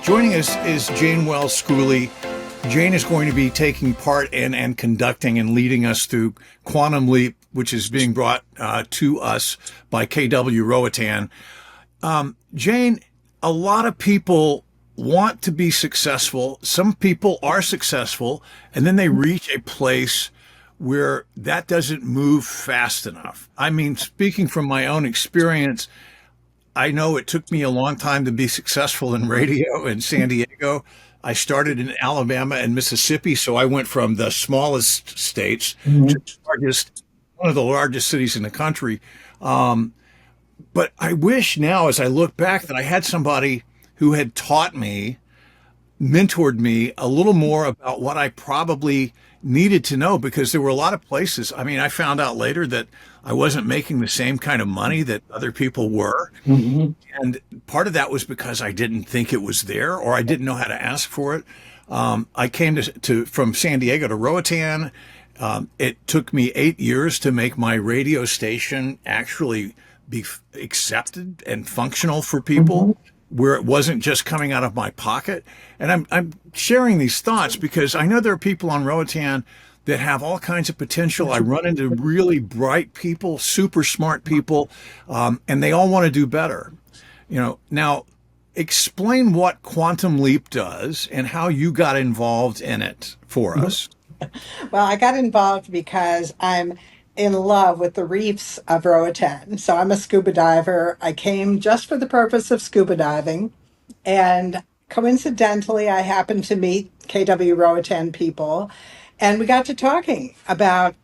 Joining us is Jane Wells-Schooley. Jane is going to be taking part in and conducting and leading us through Quantum Leap, which is being brought to us by KW Roatan. Jane, a lot of people want to be successful. Some people are successful, and then they reach a place where that doesn't move fast enough. I mean, speaking from my own experience, I know it took me a long time to be successful in radio in San Diego. I started in Alabama and Mississippi, so I went from the smallest states to the largest, one of the largest cities in the country. But I wish now, as I look back, that I had somebody who had taught me, mentored me a little more about what I probably needed to know, because there were a lot of places. I mean, I found out later that I wasn't making the same kind of money that other people were. And part of that was because I didn't think it was there, or I didn't know how to ask for it. I came from San Diego to Roatan. It took me 8 years to make my radio station actually be accepted and functional for people, where it wasn't just coming out of my pocket. And I'm sharing these thoughts because I know there are people on Roatan that have all kinds of potential. I run into really bright people, super smart people, and they all want to do better. Now explain what Quantum Leap does and how you got involved in it for us. Well, I got involved because I'm in love with the reefs of Roatan. So I'm a scuba diver. I came just for the purpose of scuba diving. And coincidentally, I happened to meet KW Roatan people. And we got to talking about,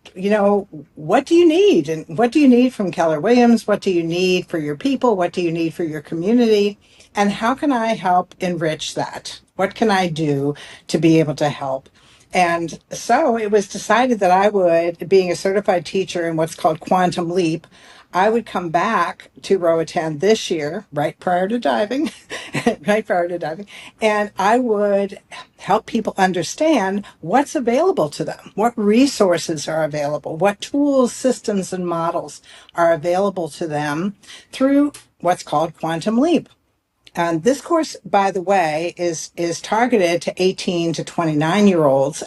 what do you need? And what do you need from Keller Williams? What do you need for your people? What do you need for your community? And how can I help enrich that? What can I do to be able to help? And so it was decided that I would, being a certified teacher in what's called Quantum Leap, I would come back to Roatan this year, right prior to diving, and I would help people understand what's available to them, what resources are available, what tools, systems, and models are available to them through what's called Quantum Leap. And this course, by the way, is targeted to 18 to 29-year-olds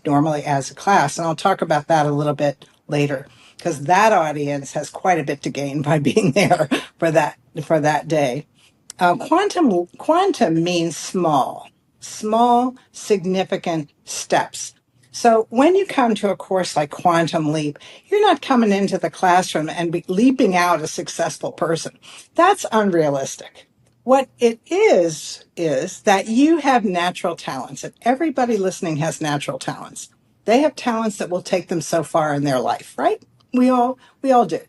normally as a class. And I'll talk about that a little bit later, because that audience has quite a bit to gain by being there for that day. Quantum means small, significant steps. So when you come to a course like Quantum Leap, you're not coming into the classroom and leaping out a successful person. That's unrealistic. What it is that you have natural talents, and everybody listening has natural talents. They have talents that will take them so far in their life, right? We all do.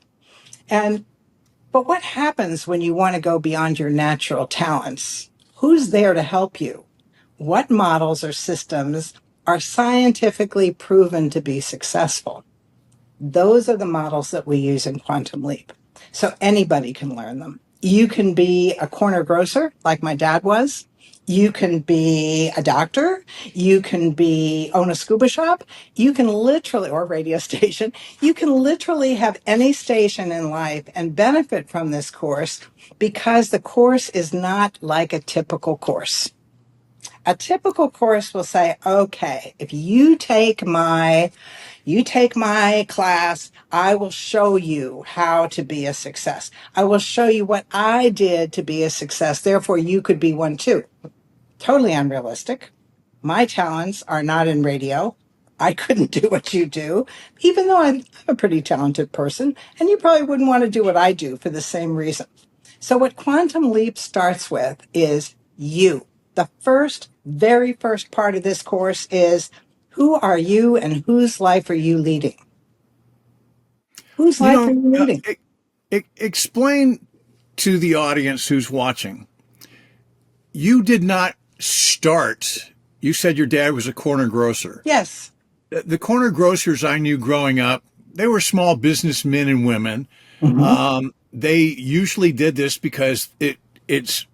But what happens when you want to go beyond your natural talents? Who's there to help you? What models or systems are scientifically proven to be successful? Those are the models that we use in Quantum Leap. So anybody can learn them. You can be a corner grocer like my dad was. You can be a doctor. You can own a scuba shop. You can literally, or a radio station, you can literally have any station in life and benefit from this course, because the course is not like a typical course. A typical course will say, okay, if you take my class, I will show you how to be a success. I will show you what I did to be a success. Therefore, you could be one too. Totally unrealistic. My talents are not in radio. I couldn't do what you do, even though I'm a pretty talented person, and you probably wouldn't want to do what I do for the same reason. So what Quantum Leap starts with is you. The very first part of this course is, who are you and whose life are you leading? Whose life are you leading? Explain to the audience who's watching. You did not start. You said your dad was a corner grocer. Yes. The corner grocers I knew growing up, they were small businessmen and women. They usually did this because it's,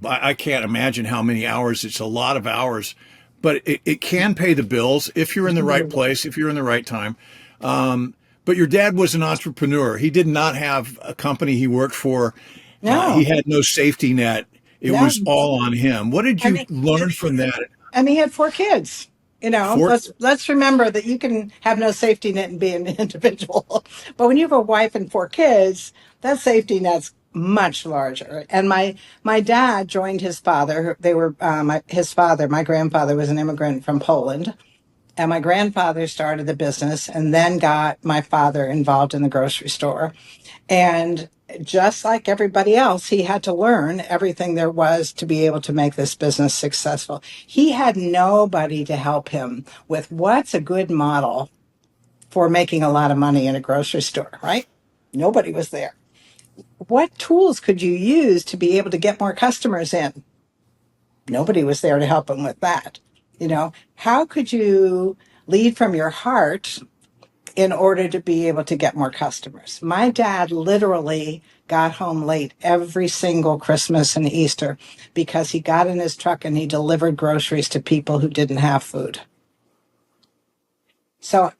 I can't imagine how many hours. It's a lot of hours, but it can pay the bills if you're in the right place, if you're in the right time. But your dad was an entrepreneur. He did not have a company he worked for. No. He had no safety net. It No. was all on him. What did And you he, learn from that? and he had 4 kids. For Let's remember that you can have no safety net and be an individual. But when you have a wife and 4 kids, that safety net's much larger. And my dad joined his father. They were his father. My grandfather was an immigrant from Poland, and my grandfather started the business and then got my father involved in the grocery store. And just like everybody else, he had to learn everything there was to be able to make this business successful. He had nobody to help him with what's a good model for making a lot of money in a grocery store, right? Nobody was there. What tools could you use to be able to get more customers in? Nobody was there to help him with that. How could you lead from your heart in order to be able to get more customers? My dad literally got home late every single Christmas and Easter because he got in his truck and he delivered groceries to people who didn't have food. So,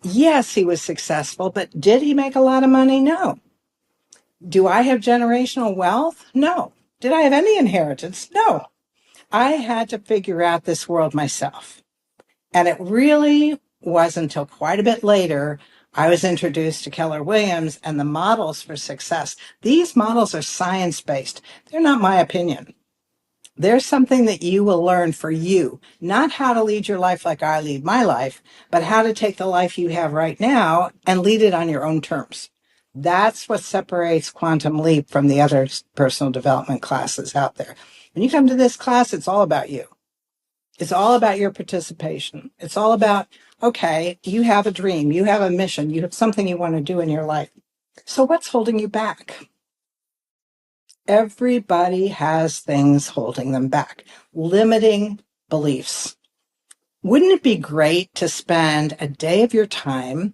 yes, he was successful, but did he make a lot of money? No. Do I have generational wealth? No. Did I have any inheritance? No. I had to figure out this world myself. And it really was until quite a bit later I was introduced to Keller Williams and the models for success. These models are science based. They're not my opinion. There's something that you will learn for you, not how to lead your life like I lead my life, but how to take the life you have right now and lead it on your own terms. That's what separates Quantum Leap from the other personal development classes out there. When you come to this class, it's all about you. It's all about your participation. It's all about, okay, you have a dream, you have a mission, you have something you want to do in your life. So what's holding you back? Everybody has things holding them back, limiting beliefs. Wouldn't it be great to spend a day of your time,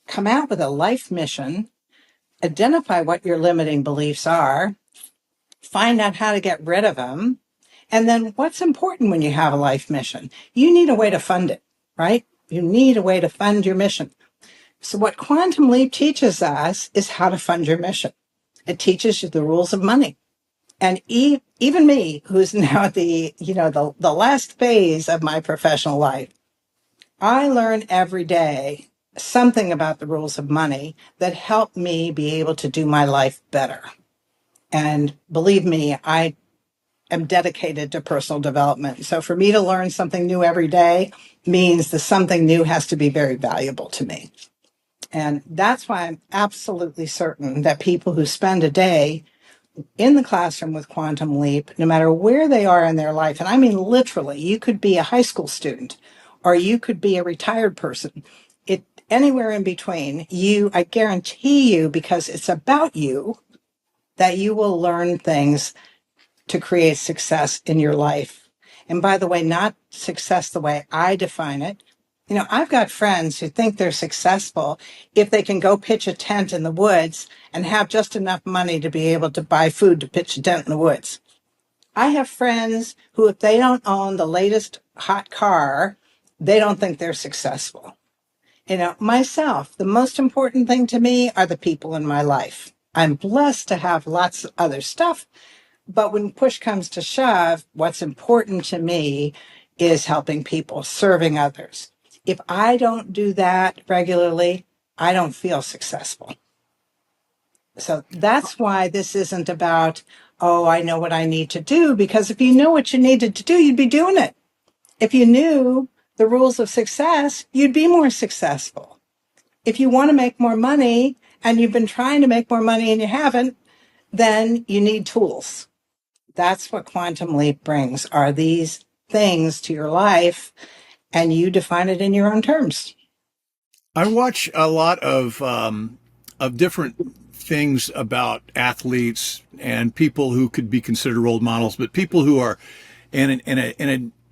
come out with a life mission, identify what your limiting beliefs are, find out how to get rid of them, and then what's important when you have a life mission? You need a way to fund it, right? You need a way to fund your mission. So what Quantum Leap teaches us is how to fund your mission. It teaches you the rules of money. And even me, who's now at the last phase of my professional life, I learn every day something about the rules of money that help me be able to do my life better. And believe me, I am dedicated to personal development. So for me to learn something new every day means that something new has to be very valuable to me. And that's why I'm absolutely certain that people who spend a day in the classroom with Quantum Leap, no matter where they are in their life, and I mean literally, you could be a high school student or you could be a retired person, anywhere in between, I guarantee you, because it's about you, that you will learn things to create success in your life. And by the way, not success the way I define it. I've got friends who think they're successful if they can go pitch a tent in the woods and have just enough money to be able to buy food to pitch a tent in the woods. I have friends who, if they don't own the latest hot car, they don't think they're successful. Myself, the most important thing to me are the people in my life. I'm blessed to have lots of other stuff, but when push comes to shove, what's important to me is helping people, serving others. If I don't do that regularly, I don't feel successful. So that's why this isn't about, oh, I know what I need to do, because if you know what you needed to do, you'd be doing it. If you knew the rules of success, you'd be more successful. If you want to make more money and you've been trying to make more money and you haven't, then you need tools. That's what Quantum Leap brings, are these things to your life, and you define it in your own terms. I watch a lot of different things about athletes and people who could be considered role models, but people who are in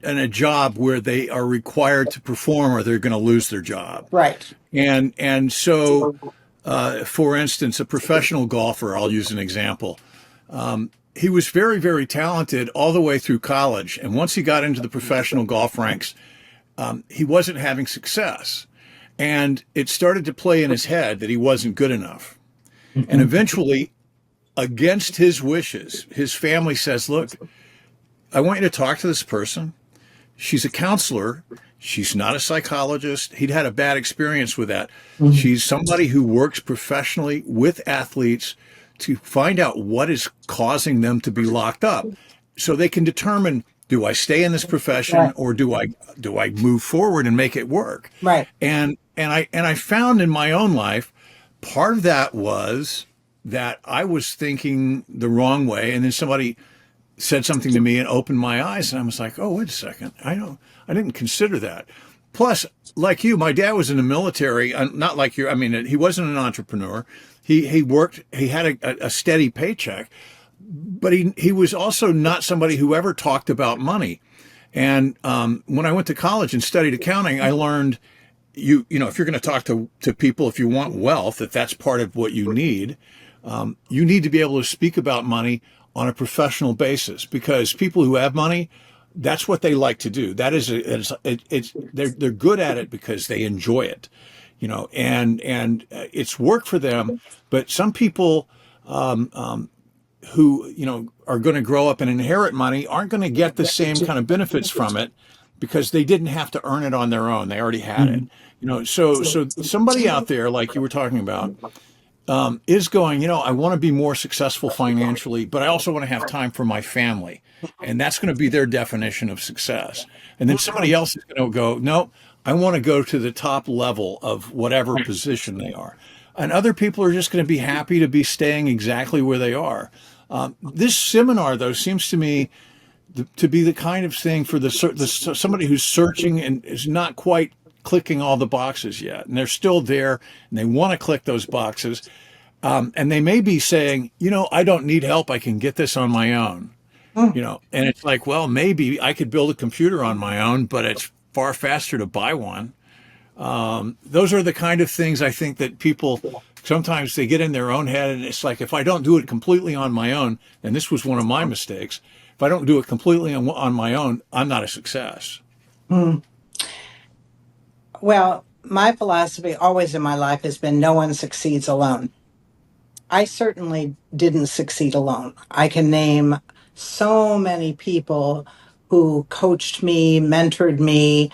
a job where they are required to perform or they're going to lose their job. Right. And so, for instance, a professional golfer, I'll use an example. He was very, very talented all the way through college. And once he got into the professional golf ranks, he wasn't having success. And it started to play in his head that he wasn't good enough. And eventually against his wishes, his family says, look, I want you to talk to this person. She's a counselor. She's not a psychologist. He'd had a bad experience with that. Mhm. She's somebody who works professionally with athletes to find out what is causing them to be locked up so they can determine, do I stay in this profession Right. or do I move forward and make it work? Right. And I found in my own life, part of that was that I was thinking the wrong way, and then somebody said something to me and opened my eyes, and I was like, oh, wait a second, I didn't consider that. Plus, like you, my dad was in the military, not like you. I mean, he wasn't an entrepreneur. He worked. He had a steady paycheck, but he was also not somebody who ever talked about money. And when I went to college and studied accounting, I learned you know if you're going to talk to people, if you want wealth, if that's part of what you need to be able to speak about money on a professional basis, because people who have money, that's what they like to do. That is, they're good at it because they enjoy it, and it's work for them. But some people who are going to grow up and inherit money aren't going to get the same kind of benefits from it because they didn't have to earn it on their own. They already had it. Mhm. So somebody out there, like you were talking about, is going, I want to be more successful financially, but I also want to have time for my family. And that's going to be their definition of success. And then somebody else is going to go, no, I want to go to the top level of whatever position they are. And other people are just going to be happy to be staying exactly where they are. This seminar, though, seems to me to be the kind of thing for somebody who's searching and is not quite clicking all the boxes yet, and they're still there, and they want to click those boxes, and they may be saying, I don't need help. I can get this on my own. Mm. And it's like, well, maybe I could build a computer on my own, but it's far faster to buy one. Those are the kind of things I think that people sometimes they get in their own head, and it's like, if I don't do it completely on my own, and this was one of my mistakes, if I don't do it completely on my own, I'm not a success. Mm. Well, my philosophy always in my life has been no one succeeds alone. I certainly didn't succeed alone. I can name so many people who coached me, mentored me,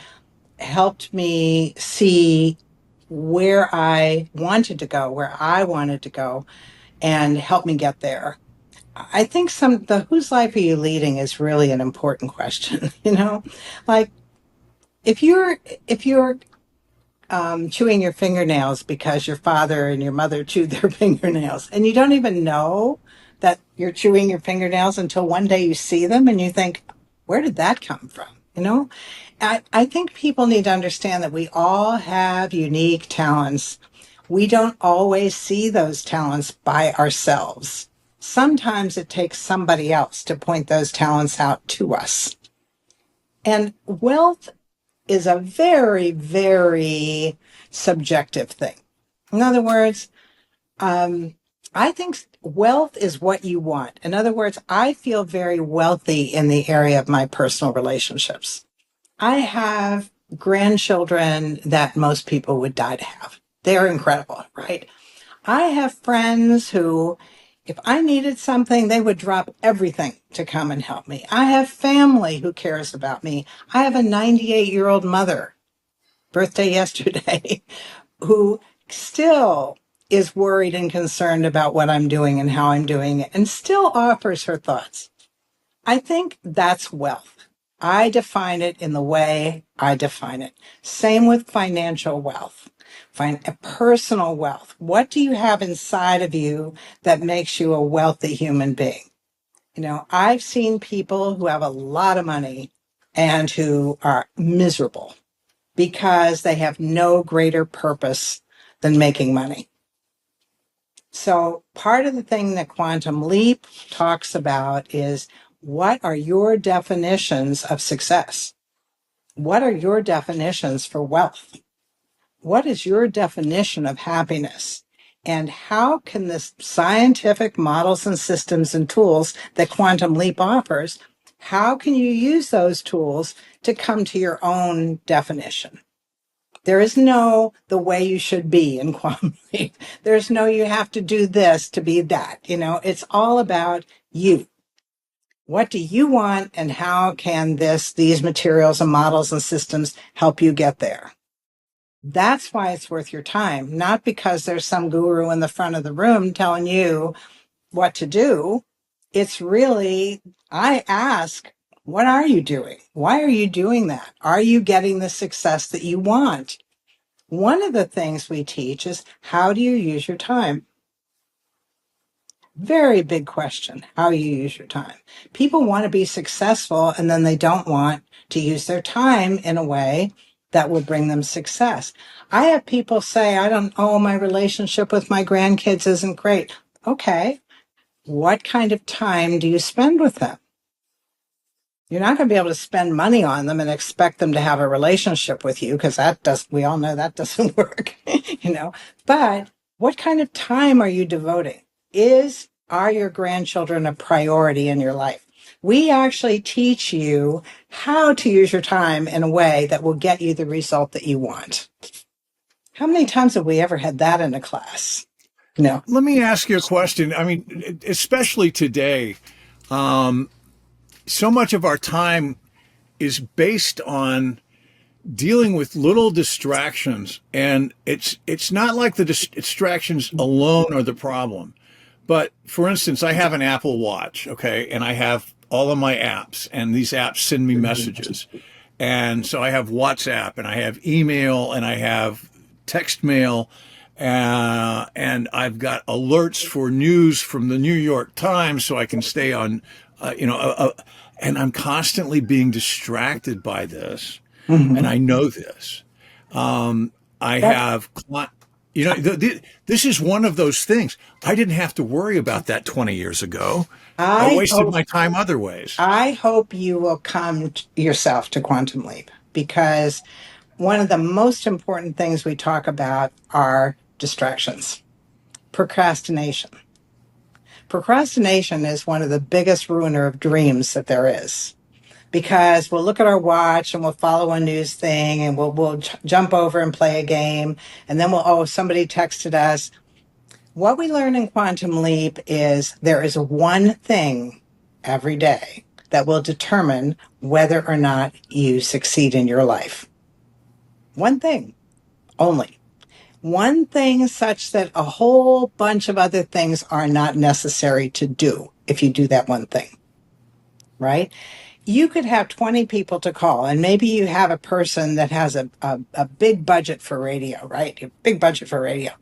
helped me see where I wanted to go, where I wanted to go, and helped me get there. I think the whose life are you leading is really an important question, Like if you're chewing your fingernails because your father and your mother chewed their fingernails, and you don't even know that you're chewing your fingernails until one day you see them and you think, where did that come from? I think people need to understand that we all have unique talents. We don't always see those talents by ourselves. Sometimes it takes somebody else to point those talents out to us. And wealth is a very, very subjective thing. In other words, I think wealth is what you want. In other words, I feel very wealthy in the area of my personal relationships. I have grandchildren that most people would die to have. They're incredible, right? I have friends who, if I needed something, they would drop everything to come and help me. I have family who cares about me. I have a 98-year-old mother, birthday yesterday, who still is worried and concerned about what I'm doing and how I'm doing it, and still offers her thoughts. I think that's wealth. I define it in the way I define it. Same with financial wealth. Find a personal wealth. What do you have inside of you that makes you a wealthy human being? I've seen people who have a lot of money and who are miserable because they have no greater purpose than making money. So part of the thing that Quantum Leap talks about is, what are your definitions of success? What are your definitions for wealth? What is your definition of happiness? And how can the scientific models and systems and tools that Quantum Leap offers, how can you use those tools to come to your own definition? There is no the way you should be in quantum leap. There's no you have to do this to be that. It's all about you. What do you want, and how can these materials and models and systems help you get there? That's why it's worth your time, not because there's some guru in the front of the room telling you what to do. It's really, I ask, what are you doing? Why are you doing that? Are you getting the success that you want? One of the things we teach is, how do you use your time? Very big question, how you use your time. People want to be successful, and then they don't want to use their time in a way that will bring them success. I have people say, my relationship with my grandkids isn't great. Okay. What kind of time do you spend with them? You're not going to be able to spend money on them and expect them to have a relationship with you, because we all know that doesn't work, but what kind of time are you devoting? Are your grandchildren a priority in your life? We actually teach you how to use your time in a way that will get you the result that you want. How many times have we ever had that in a class? No. Let me ask you a question. I mean, especially today, so much of our time is based on dealing with little distractions, and it's not like the distractions alone are the problem. But for instance, I have an Apple Watch, okay, and I have all of my apps, and these apps send me messages. And so I have WhatsApp, and I have email, and I have text mail, and I've got alerts for news from the New York Times so I can stay on, and I'm constantly being distracted by this. And I know this. I have, this is one of those things. I didn't have to worry about that 20 years ago. I wasted my time other ways. I hope you will come yourself to Quantum Leap, because one of the most important things we talk about are distractions. Procrastination. Procrastination is one of the biggest ruiner of dreams that there is, because we'll look at our watch and we'll follow a news thing, and we'll jump over and play a game, and then somebody texted us. What we learn in Quantum Leap is there is one thing every day that will determine whether or not you succeed in your life. One thing only. One thing, such that a whole bunch of other things are not necessary to do if you do that one thing, right? You could have 20 people to call, and maybe you have a person that has a big budget for radio, right? A big budget for radio.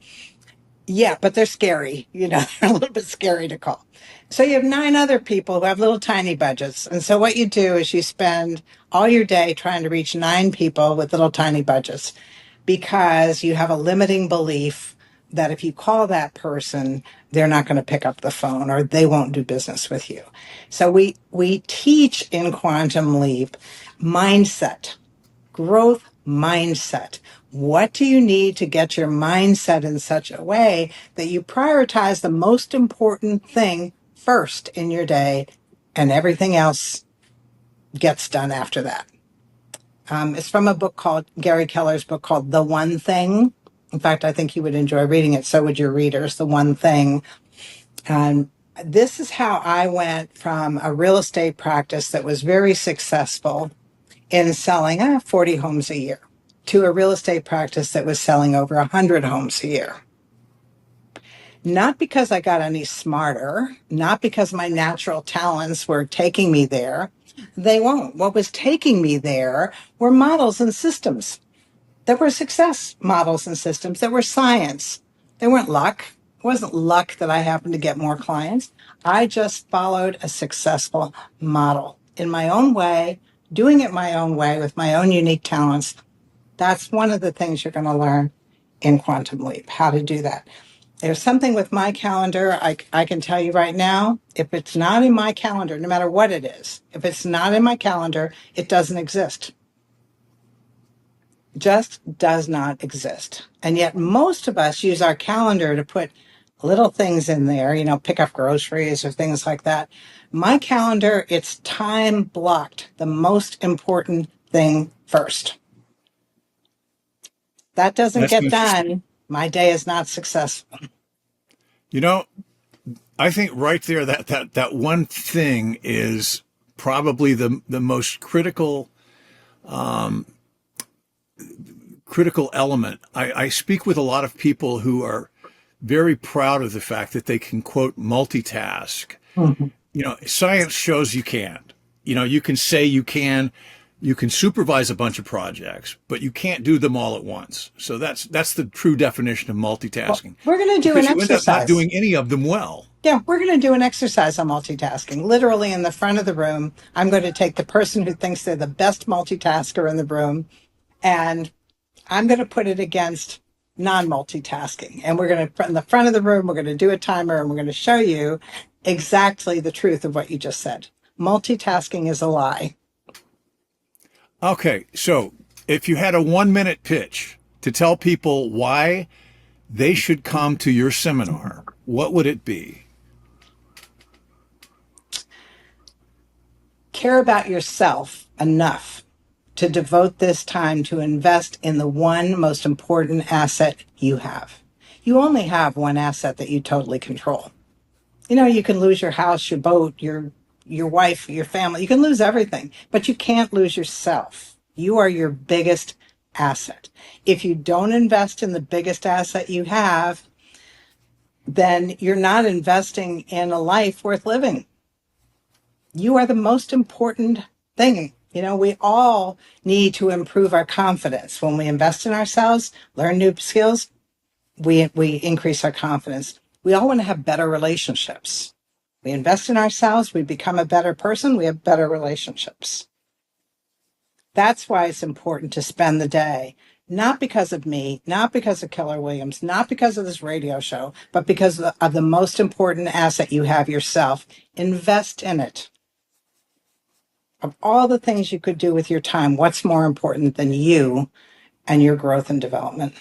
Yeah, but they're scary. They're a little bit scary to call. So you have 9 other people who have little tiny budgets. And so what you do is you spend all your day trying to reach 9 people with little tiny budgets, because you have a limiting belief that if you call that person, they're not going to pick up the phone, or they won't do business with you. So we teach in Quantum Leap mindset, growth mindset. What do you need to get your mindset in such a way that you prioritize the most important thing first in your day, and everything else gets done after that? It's from a book called Gary Keller's book called The One Thing. In fact, I think you would enjoy reading it. So would your readers. The One Thing. And this is how I went from a real estate practice that was very successful in selling 40 homes a year to a real estate practice that was selling over 100 homes a year. Not because I got any smarter, not because my natural talents were taking me there. They won't. What was taking me there were models and systems that were success models and systems that were science. They weren't luck. It wasn't luck that I happened to get more clients. I just followed a successful model in my own way, doing it my own way with my own unique talents. That's one of the things you're going to learn in Quantum Leap, how to do that. There's something with my calendar. I can tell you right now, if it's not in my calendar, no matter what it is, if it's not in my calendar, it doesn't exist. Just does not exist. And yet most of us use our calendar to put little things in there, pick up groceries or things like that. My calendar, it's time blocked, the most important thing first. that doesn't That's get interesting. done, my day is not successful. You know, I think right there that one thing is probably the most critical element. I speak with a lot of people who are very proud of the fact that they can quote multitask. Mhm. You know, science shows you can't. You know, you can say you can supervise a bunch of projects, but you can't do them all at once. So that's the true definition of Well, multitasking, we're going to do an because you end up not exercise. doing any of them well. Yeah, we're going to do an exercise on multitasking. Literally in the front of the room, I'm going to take the person who thinks they're the best multitasker in the room, and I'm going to put it against non-multitasking. And we're going to, in the front of the room, we're going to do a timer and we're going to show you exactly the truth of what you just said. Multitasking is a lie. Okay, so if you had a 1 minute pitch to tell people why they should come to your seminar, what would it be? Care about yourself enough to devote this time to invest in the one most important asset you have. You only have one asset that you totally control. You know, you can lose your house, your boat, your wife, your family. You can lose everything, but you can't lose yourself. You are your biggest asset. If you don't invest in the biggest asset you have, then you're not investing in a life worth living. You are the most important thing. You know, we all need to improve our confidence. When we invest in ourselves, learn new skills, we increase our confidence. We all want to have better relationships. We invest in ourselves, we become a better person, we have better relationships. That's why it's important to spend the day, not because of me, not because of Keller Williams, not because of this radio show, but because of the most important asset you have, yourself. Invest in it. Of all the things you could do with your time, what's more important than you and your growth and development?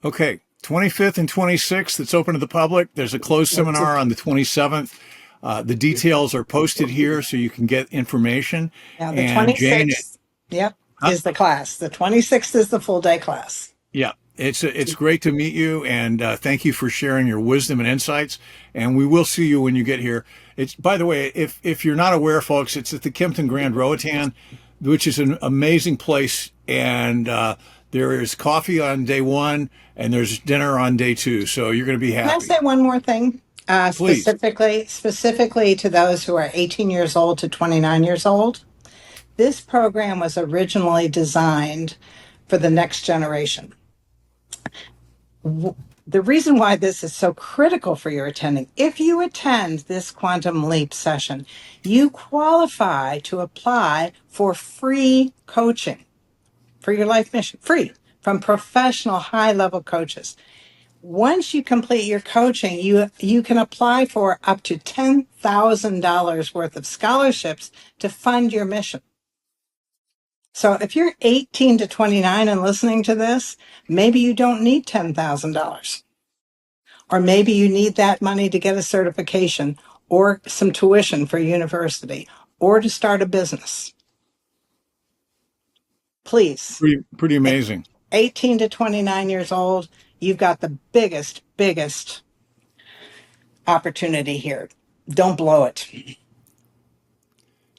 Okay, 25th and 26th, it's open to the public. There's a closed seminar on the 27th. The details are posted here so you can get information. Now, the And Jane, 26th, yep, huh? is the class. The 26th is the full day class. Yeah, it's great to meet you, and thank you for sharing your wisdom and insights. And we will see you when you get here. It's, by the way, if you're not aware, folks, it's at the Kimpton Grand Roatan, which is an amazing place, and there is coffee on day one, and there's dinner on day two. So you're going to be Can I say happy. one more thing? Please. Specifically to those who are 18 years old to 29 years old. This program was originally designed for the next generation. The reason why this is so critical for your attending, if you attend this Quantum Leap session, you qualify to apply for free coaching for your life mission, free from professional high level coaches. Once you complete your coaching, you can apply for up to $10,000 worth of scholarships to fund your mission. So if you're 18 to 29 and listening to this, maybe you don't need $10,000. Or maybe you need that money to get a certification or some tuition for university or to start a business. Please, Pretty amazing. 18 to 29 years old, you've got the biggest opportunity here. Don't blow it.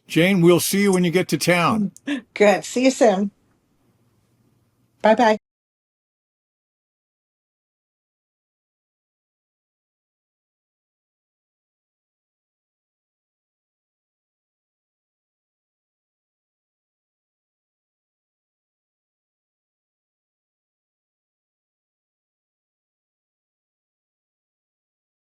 Jane, we'll see you when you get to town. Good. See you soon. Bye bye.